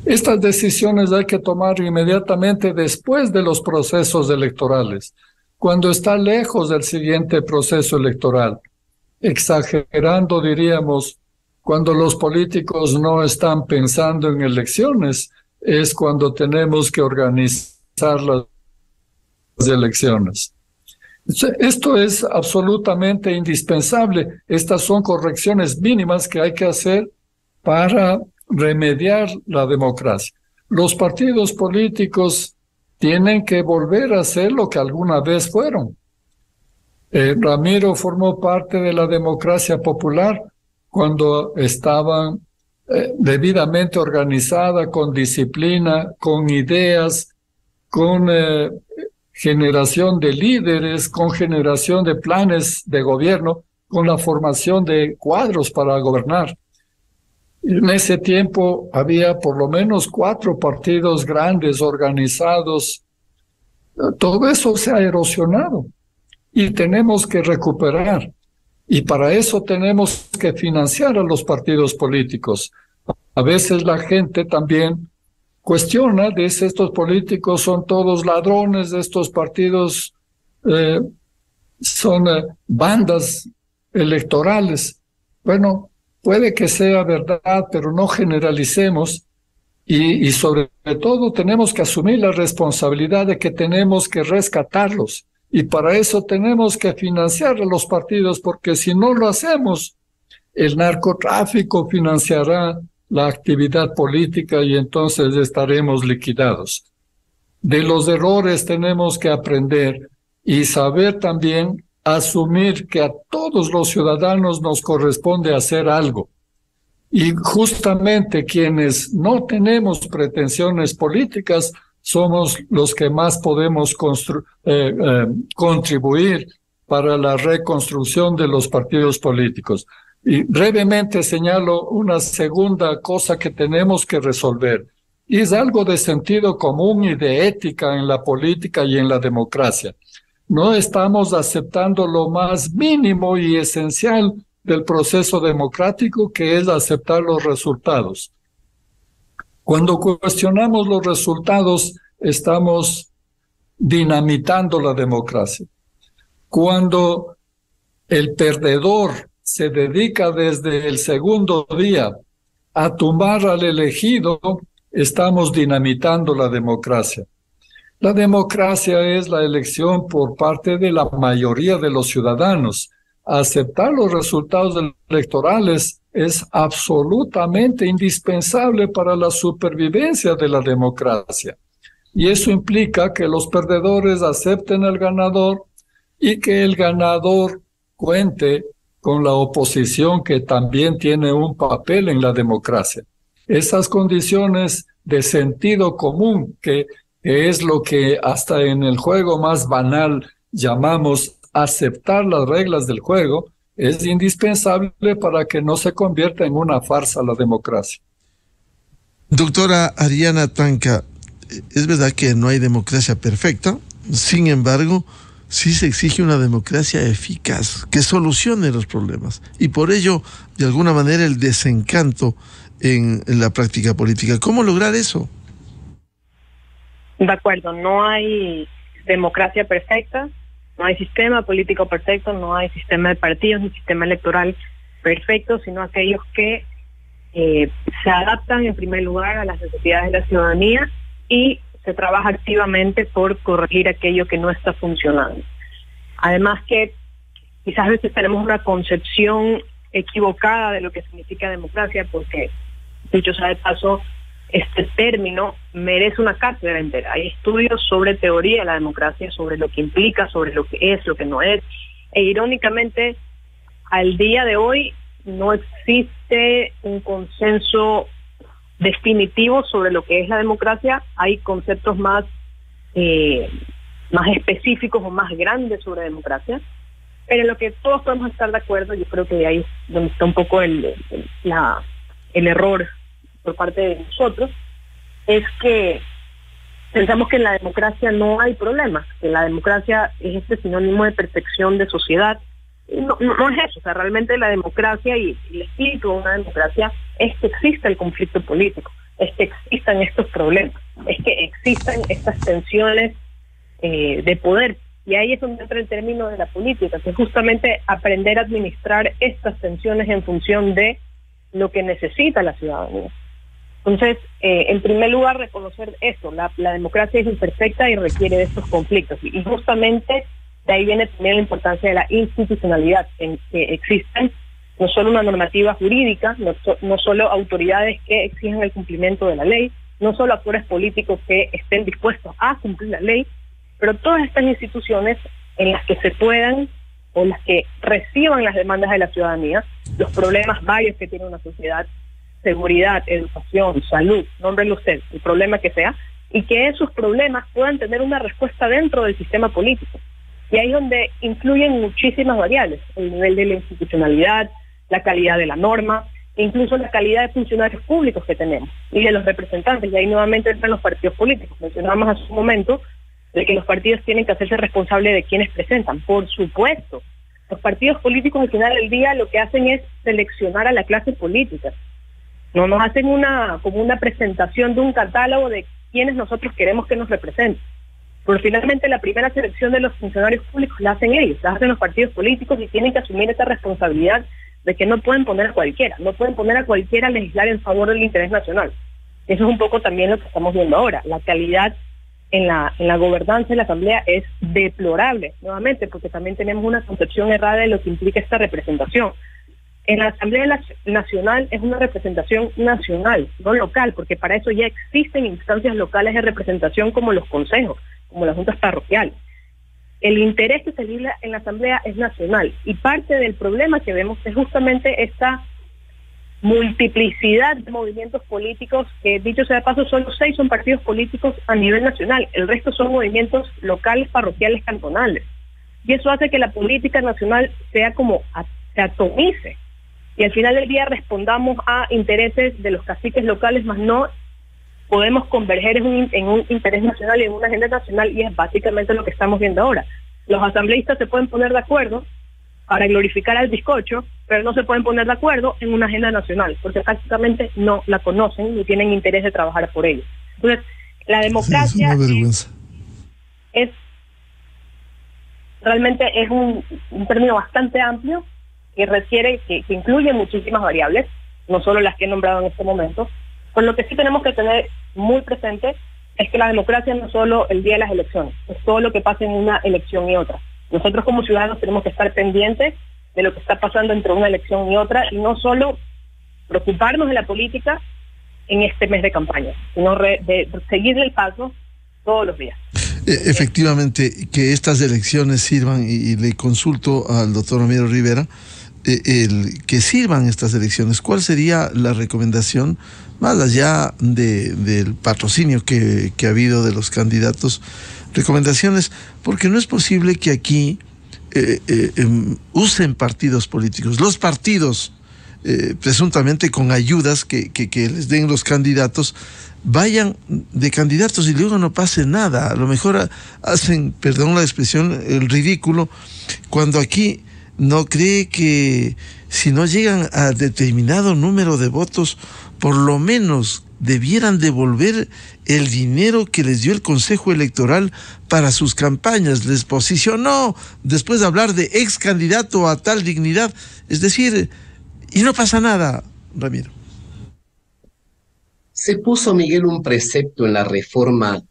Estas decisiones hay que tomar inmediatamente después de los procesos electorales, cuando está lejos del siguiente proceso electoral. Exagerando, diríamos, cuando los políticos no están pensando en elecciones, es cuando tenemos que organizar las elecciones. Esto es absolutamente indispensable. Estas son correcciones mínimas que hay que hacer para remediar la democracia. Los partidos políticos tienen que volver a ser lo que alguna vez fueron. Ramiro formó parte de la democracia popular cuando estaban debidamente organizada, con disciplina, con ideas, con generación de líderes, con generación de planes de gobierno, con la formación de cuadros para gobernar. En ese tiempo había por lo menos 4 partidos grandes organizados. Todo eso se ha erosionado y tenemos que recuperar. Y para eso tenemos que financiar a los partidos políticos. A veces la gente también cuestiona, dice, estos políticos son todos ladrones, estos partidos son bandas electorales. Bueno, puede que sea verdad, pero no generalicemos y sobre todo tenemos que asumir la responsabilidad de que tenemos que rescatarlos. Y para eso tenemos que financiar a los partidos, porque si no lo hacemos, el narcotráfico financiará la actividad política y entonces estaremos liquidados. De los errores tenemos que aprender y saber también asumir que a todos los ciudadanos nos corresponde hacer algo. Y justamente quienes no tenemos pretensiones políticas somos los que más podemos contribuir para la reconstrucción de los partidos políticos. Y brevemente señalo una segunda cosa que tenemos que resolver, y es algo de sentido común y de ética en la política y en la democracia. No estamos aceptando lo más mínimo y esencial del proceso democrático, que es aceptar los resultados. Cuando cuestionamos los resultados, estamos dinamitando la democracia. Cuando el perdedor se dedica desde el segundo día a tumbar al elegido, estamos dinamitando la democracia. La democracia es la elección por parte de la mayoría de los ciudadanos. Aceptar los resultados electorales es absolutamente indispensable para la supervivencia de la democracia. Y eso implica que los perdedores acepten al ganador y que el ganador cuente con la oposición, que también tiene un papel en la democracia. Esas condiciones de sentido común, que es lo que hasta en el juego más banal llamamos aceptar las reglas del juego, es indispensable para que no se convierta en una farsa la democracia.
Doctora Ariana Tanca, es verdad que no hay democracia perfecta, sin embargo, sí se exige una democracia eficaz, que solucione los problemas. Y por ello, de alguna manera, el desencanto en la práctica política. ¿Cómo lograr eso?
De acuerdo, no hay democracia perfecta, no hay sistema político perfecto, no hay sistema de partidos ni sistema electoral perfecto, sino aquellos que se adaptan en primer lugar a las necesidades de la ciudadanía y se trabaja activamente por corregir aquello que no está funcionando. Además que quizás a veces tenemos una concepción equivocada de lo que significa democracia, porque, dicho sea de paso, este término merece una cátedra entera. Hay estudios sobre teoría de la democracia, sobre lo que implica, sobre lo que es, lo que no es. E irónicamente, al día de hoy no existe un consenso definitivo sobre lo que es la democracia. Hay conceptos más específicos o más grandes sobre democracia, pero en lo que todos podemos estar de acuerdo, yo creo que ahí es donde está un poco el error por parte de nosotros, es que Pensamos que en la democracia no hay problemas, que la democracia es este sinónimo de perfección de sociedad. No es eso, o sea, realmente la democracia y el espíritu de una democracia es que exista el conflicto político, es que existan estos problemas, es que existan estas tensiones de poder. Y ahí es donde entra el término de la política, que es justamente aprender a administrar estas tensiones en función de lo que necesita la ciudadanía. Entonces, en primer lugar, reconocer esto, la democracia es imperfecta y requiere de estos conflictos. Y justamente de ahí viene también la importancia de la institucionalidad, en que existen no solo una normativa jurídica, no solo autoridades que exigen el cumplimiento de la ley, no solo actores políticos que estén dispuestos a cumplir la ley, pero todas estas instituciones en las que se puedan o las que reciban las demandas de la ciudadanía, los problemas varios que tiene una sociedad, seguridad, educación, salud, nómbrelo usted, el problema que sea, y que esos problemas puedan tener una respuesta dentro del sistema político. Y ahí es donde influyen muchísimas variables, el nivel de la institucionalidad, la calidad de la norma, e incluso la calidad de funcionarios públicos que tenemos, y de los representantes, y ahí nuevamente entran los partidos políticos. Mencionábamos hace un momento de que los partidos tienen que hacerse responsables de quienes presentan, por supuesto. Los partidos políticos al final del día lo que hacen es seleccionar a la clase política. No nos hacen como una presentación de un catálogo de quienes nosotros queremos que nos representen. Pero finalmente la primera selección de los funcionarios públicos la hacen ellos, la hacen los partidos políticos y tienen que asumir esa responsabilidad de que no pueden poner a cualquiera, a legislar en favor del interés nacional. Eso es un poco también lo que estamos viendo ahora. La calidad en la gobernanza de la Asamblea es deplorable, nuevamente, porque también tenemos una concepción errada de lo que implica esta representación. En la Asamblea Nacional es una representación nacional, no local, porque para eso ya existen instancias locales de representación como los consejos, como las juntas parroquiales. El interés que se vive en la Asamblea es nacional, y parte del problema que vemos es justamente esta multiplicidad de movimientos políticos, que dicho sea de paso, solo 6 son partidos políticos a nivel nacional, el resto son movimientos locales, parroquiales, cantonales. Y eso hace que la política nacional sea se atomice, y al final del día respondamos a intereses de los caciques locales, más no podemos converger en un interés nacional y en una agenda nacional, y es básicamente lo que estamos viendo ahora. Los asambleístas se pueden poner de acuerdo para glorificar al bizcocho, pero no se pueden poner de acuerdo en una agenda nacional, porque prácticamente no la conocen ni tienen interés de trabajar por ello. Entonces, la democracia realmente es un término bastante amplio que requiere, que incluye muchísimas variables, no solo las que he nombrado en este momento. Por lo que sí tenemos que tener muy presente es que la democracia no es solo el día de las elecciones, es todo lo que pasa en una elección y otra. Nosotros como ciudadanos tenemos que estar pendientes de lo que está pasando entre una elección y otra, y no solo preocuparnos de la política en este mes de campaña, sino de seguirle el paso todos los días.
Efectivamente, que estas elecciones sirvan, y le consulto al doctor Ramiro Rivera, que sirvan estas elecciones. ¿Cuál sería la recomendación, más allá del patrocinio que ha habido de los candidatos? Recomendaciones, porque no es posible que aquí usen partidos políticos, los partidos presuntamente con ayudas que les den los candidatos, vayan de candidatos y luego no pase nada. A lo mejor hacen, perdón la expresión, el ridículo, cuando aquí no cree que si no llegan a determinado número de votos, por lo menos debieran devolver el dinero que les dio el Consejo Electoral para sus campañas. Les posicionó después de hablar de ex candidato a tal dignidad. Es decir, y no pasa nada, Ramiro.
Se puso, Miguel, un precepto en la reforma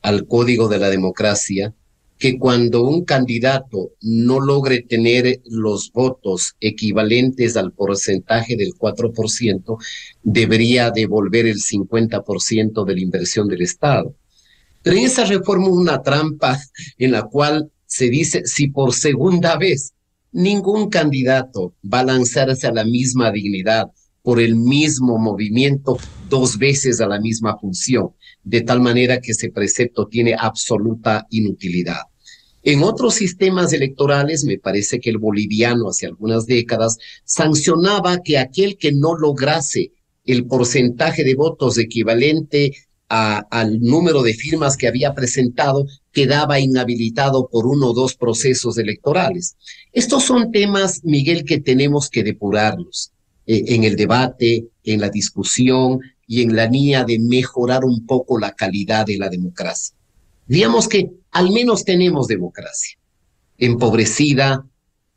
al Código de la Democracia, que cuando un candidato no logre tener los votos equivalentes al porcentaje del 4%, debería devolver el 50% de la inversión del Estado. Pero en esa reforma hubo una trampa en la cual se dice, si por segunda vez ningún candidato va a lanzarse a la misma dignidad por el mismo movimiento 2 veces a la misma función, de tal manera que ese precepto tiene absoluta inutilidad. En otros sistemas electorales, me parece que el boliviano hace algunas décadas sancionaba que aquel que no lograse el porcentaje de votos equivalente al número de firmas que había presentado, quedaba inhabilitado por 1 o 2 procesos electorales. Estos son temas, Miguel, que tenemos que depurarlos en el debate, en la discusión y en la línea de mejorar un poco la calidad de la democracia. Digamos que al menos tenemos democracia, empobrecida,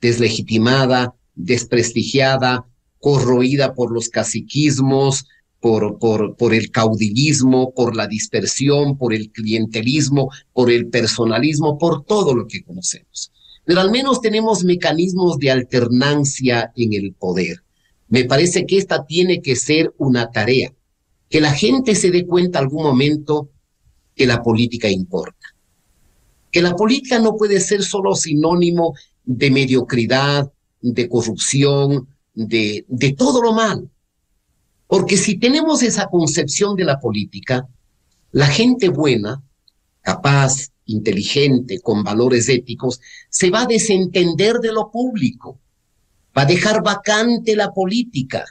deslegitimada, desprestigiada, corroída por los caciquismos, por el caudillismo, por la dispersión, por el clientelismo, por el personalismo, por todo lo que conocemos. Pero al menos tenemos mecanismos de alternancia en el poder. Me parece que esta tiene que ser una tarea, que la gente se dé cuenta algún momento que la política importa, que la política no puede ser solo sinónimo de mediocridad, de corrupción, de todo lo malo. Porque si tenemos esa concepción de la política, la gente buena, capaz, inteligente, con valores éticos, se va a desentender de lo público, va a dejar vacante la política,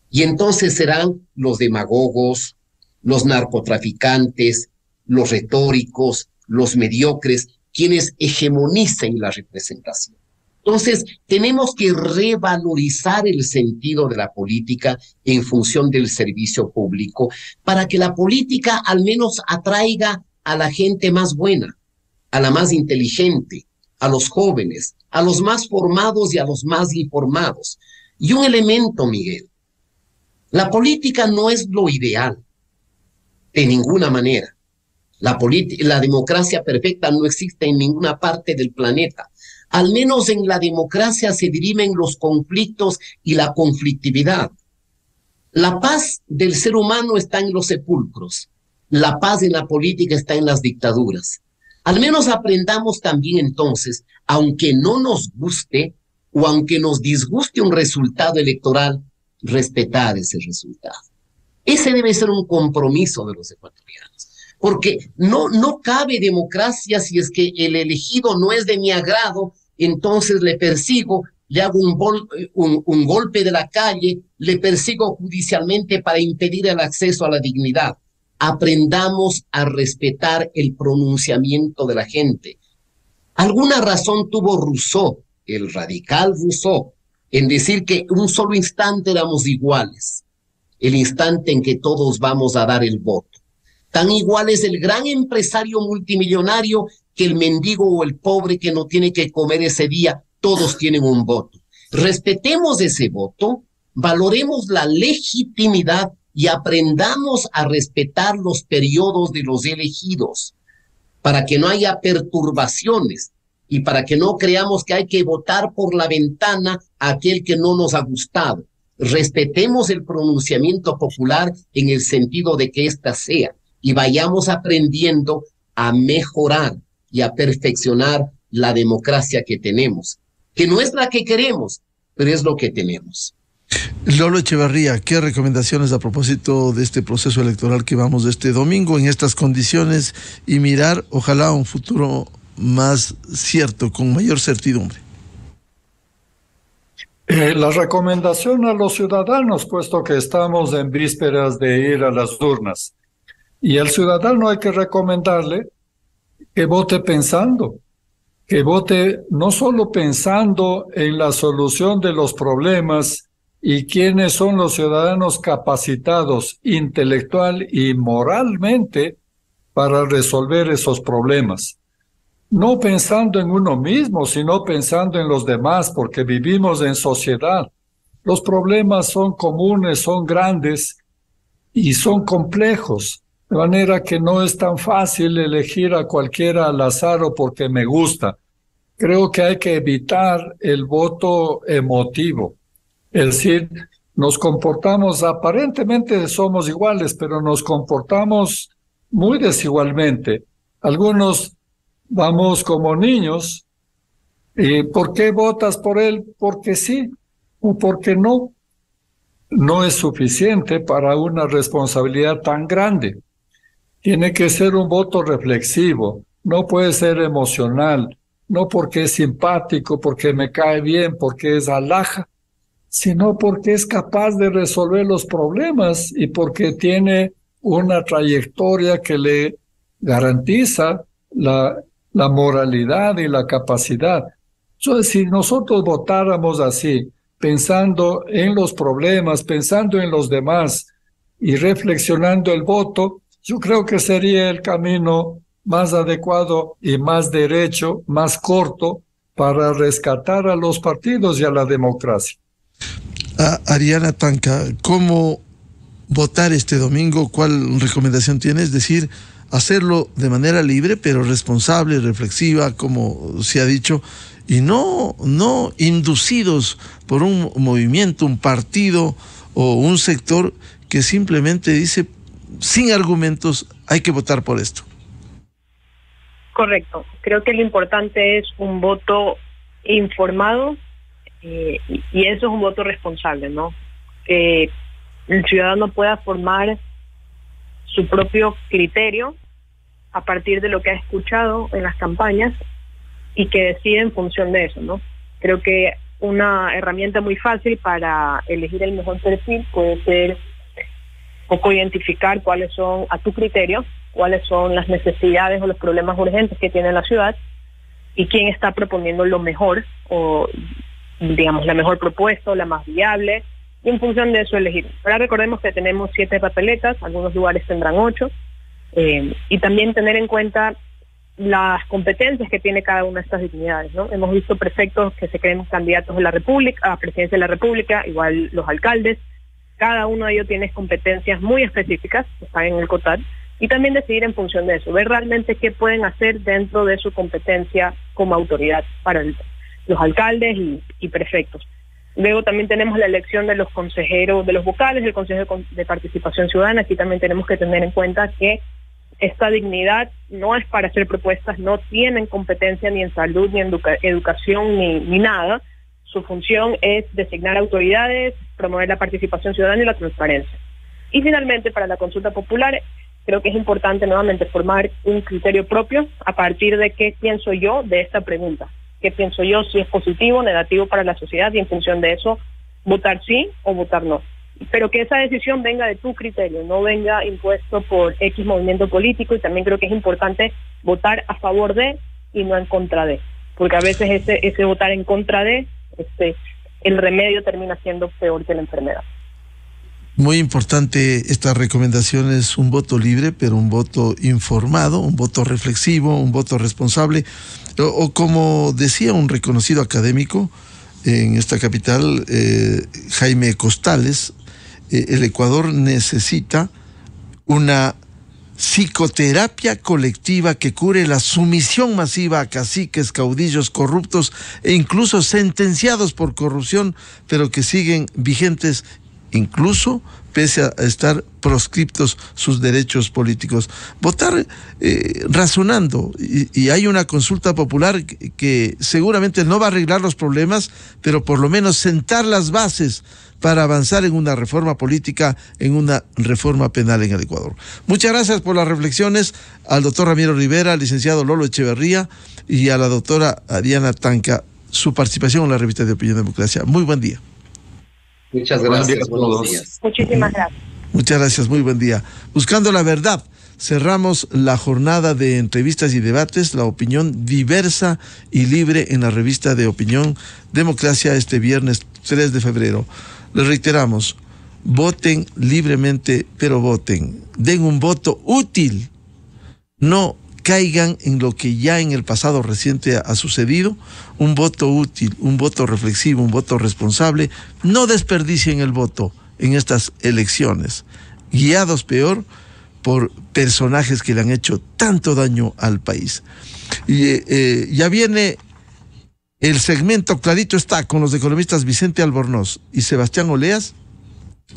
y entonces serán los demagogos, los narcotraficantes, los retóricos, los mediocres, quienes hegemonicen la representación. Entonces, tenemos que revalorizar el sentido de la política en función del servicio público para que la política al menos atraiga a la gente más buena, a la más inteligente, a los jóvenes, a los más formados y a los más informados. Y un elemento, Miguel, la política no es lo ideal, de ninguna manera. La democracia perfecta no existe en ninguna parte del planeta. Al menos en la democracia se dirimen los conflictos y la conflictividad. La paz del ser humano está en los sepulcros. La paz en la política está en las dictaduras. Al menos aprendamos también entonces, aunque no nos guste o aunque nos disguste un resultado electoral, respetar ese resultado. Ese debe ser un compromiso de los ecuatorianos. Porque no cabe democracia si es que el elegido no es de mi agrado, entonces le persigo, le hago un golpe de la calle, le persigo judicialmente para impedir el acceso a la dignidad. Aprendamos a respetar el pronunciamiento de la gente. Alguna razón tuvo Rousseau, el radical Rousseau, en decir que un solo instante éramos iguales, el instante en que todos vamos a dar el voto. Tan igual es el gran empresario multimillonario que el mendigo o el pobre que no tiene que comer ese día, todos tienen un voto. Respetemos ese voto, valoremos la legitimidad y aprendamos a respetar los periodos de los elegidos para que no haya perturbaciones y para que no creamos que hay que votar por la ventana a aquel que no nos ha gustado. Respetemos el pronunciamiento popular en el sentido de que ésta sea y vayamos aprendiendo a mejorar y a perfeccionar la democracia que tenemos, que no es la que queremos, pero es lo que tenemos.
Lolo Echevarría, ¿qué recomendaciones a propósito de este proceso electoral que vamos este domingo en estas condiciones y mirar, ojalá, un futuro más cierto, con mayor certidumbre?
La recomendación a los ciudadanos, puesto que estamos en vísperas de ir a las urnas, y al ciudadano hay que recomendarle que vote pensando, que vote no solo pensando en la solución de los problemas y quiénes son los ciudadanos capacitados intelectual y moralmente para resolver esos problemas. No pensando en uno mismo, sino pensando en los demás, porque vivimos en sociedad. Los problemas son comunes, son grandes y son complejos, de manera que no es tan fácil elegir a cualquiera al azar o porque me gusta. Creo que hay que evitar el voto emotivo. Es decir, nos comportamos, aparentemente somos iguales, pero nos comportamos muy desigualmente. Algunos vamos como niños. ¿Y por qué votas por él? Porque sí o porque no. No es suficiente para una responsabilidad tan grande. Tiene que ser un voto reflexivo, no puede ser emocional, no porque es simpático, porque me cae bien, porque es alhaja, sino porque es capaz de resolver los problemas y porque tiene una trayectoria que le garantiza la moralidad y la capacidad. Entonces, si nosotros votáramos así, pensando en los problemas, pensando en los demás y reflexionando el voto, yo creo que sería el camino más adecuado y más derecho, más corto, para rescatar a los partidos y a la democracia.
Ariana Tanca, ¿cómo votar este domingo? ¿Cuál recomendación tiene? Es decir, hacerlo de manera libre, pero responsable, reflexiva, como se ha dicho, y no inducidos por un movimiento, un partido o un sector que simplemente dice, sin argumentos, hay que votar por esto.
Correcto. Creo que lo importante es un voto informado y eso es un voto responsable, ¿no? Que el ciudadano pueda formar su propio criterio a partir de lo que ha escuchado en las campañas y que decide en función de eso, ¿no? Creo que una herramienta muy fácil para elegir el mejor perfil puede ser poco identificar cuáles son, a tu criterio, cuáles son las necesidades o los problemas urgentes que tiene la ciudad y quién está proponiendo lo mejor o, digamos, la mejor propuesta o la más viable, y en función de eso elegir. Ahora recordemos que tenemos 7 papeletas, algunos lugares tendrán 8, y también tener en cuenta las competencias que tiene cada una de estas dignidades, ¿no? Hemos visto prefectos que se creen candidatos a la República, a presidencia de la República, igual los alcaldes. Cada uno de ellos tiene competencias muy específicas, que están en el COTAD, y también decidir en función de eso, ver realmente qué pueden hacer dentro de su competencia como autoridad para los alcaldes y prefectos. Luego también tenemos la elección de los consejeros, de los vocales del Consejo de Participación Ciudadana. Aquí también tenemos que tener en cuenta que esta dignidad no es para hacer propuestas, no tienen competencia ni en salud, ni en educación, ni nada. Su función es designar autoridades, promover la participación ciudadana y la transparencia. Y finalmente, para la consulta popular, creo que es importante nuevamente formar un criterio propio a partir de qué pienso yo de esta pregunta. ¿Qué pienso yo? Si es positivo o negativo para la sociedad, y en función de eso, votar sí o votar no. Pero que esa decisión venga de tu criterio, no venga impuesto por X movimiento político, y también creo que es importante votar a favor de y no en contra de, porque a veces ese votar en contra de, el remedio termina siendo peor que la enfermedad.
Muy importante esta recomendación, es un voto libre, pero un voto informado, un voto reflexivo, un voto responsable. O como decía un reconocido académico en esta capital, Jaime Costales, el Ecuador necesita una psicoterapia colectiva que cure la sumisión masiva a caciques, caudillos corruptos e incluso sentenciados por corrupción, pero que siguen vigentes incluso pese a estar proscriptos sus derechos políticos. Votar razonando, y hay una consulta popular que seguramente no va a arreglar los problemas, pero por lo menos sentar las bases para avanzar en una reforma política, en una reforma penal en el Ecuador. Muchas gracias por las reflexiones al doctor Ramiro Rivera, al licenciado Lolo Echeverría y a la doctora Ariana Tanca, su participación en la revista de Opinión Democracia. Muy buen día.
Muchas gracias, buenos días.
Muchísimas gracias.
Muchas gracias, muy buen día. Buscando la verdad, cerramos la jornada de entrevistas y debates, la opinión diversa y libre en la revista de Opinión Democracia este viernes 3 de febrero. Les reiteramos, voten libremente, pero voten. Den un voto útil. No caigan en lo que ya en el pasado reciente ha sucedido. Un voto útil, un voto reflexivo, un voto responsable. No desperdicien el voto en estas elecciones, guiados peor por personajes que le han hecho tanto daño al país. Y ya viene el segmento Clarito Está con los economistas Vicente Albornoz y Sebastián Oleas,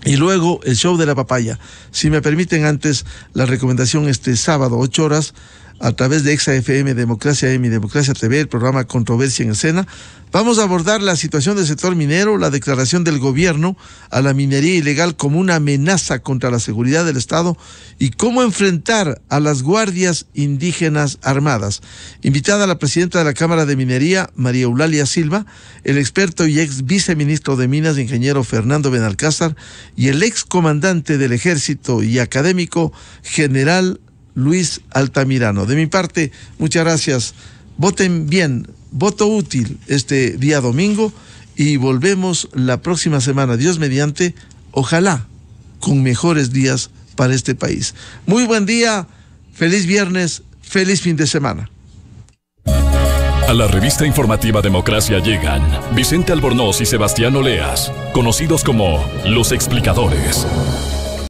y luego el show de la papaya. Si me permiten, antes la recomendación este sábado 8 horas a través de Exa FM, Democracia M y Democracia TV, el programa Controversia en Escena. Vamos a abordar la situación del sector minero, la declaración del gobierno a la minería ilegal como una amenaza contra la seguridad del Estado y cómo enfrentar a las guardias indígenas armadas. Invitada la presidenta de la Cámara de Minería, María Eulalia Silva, el experto y ex viceministro de Minas, ingeniero Fernando Benalcázar, y el ex comandante del Ejército y académico, general Luis Altamirano. De mi parte, muchas gracias. Voten bien, voto útil este día domingo y volvemos la próxima semana, Dios mediante, ojalá con mejores días para este país. Muy buen día, feliz viernes, feliz fin de semana.
A la revista informativa Democracia llegan Vicente Albornoz y Sebastián Oleas, conocidos como Los Explicadores.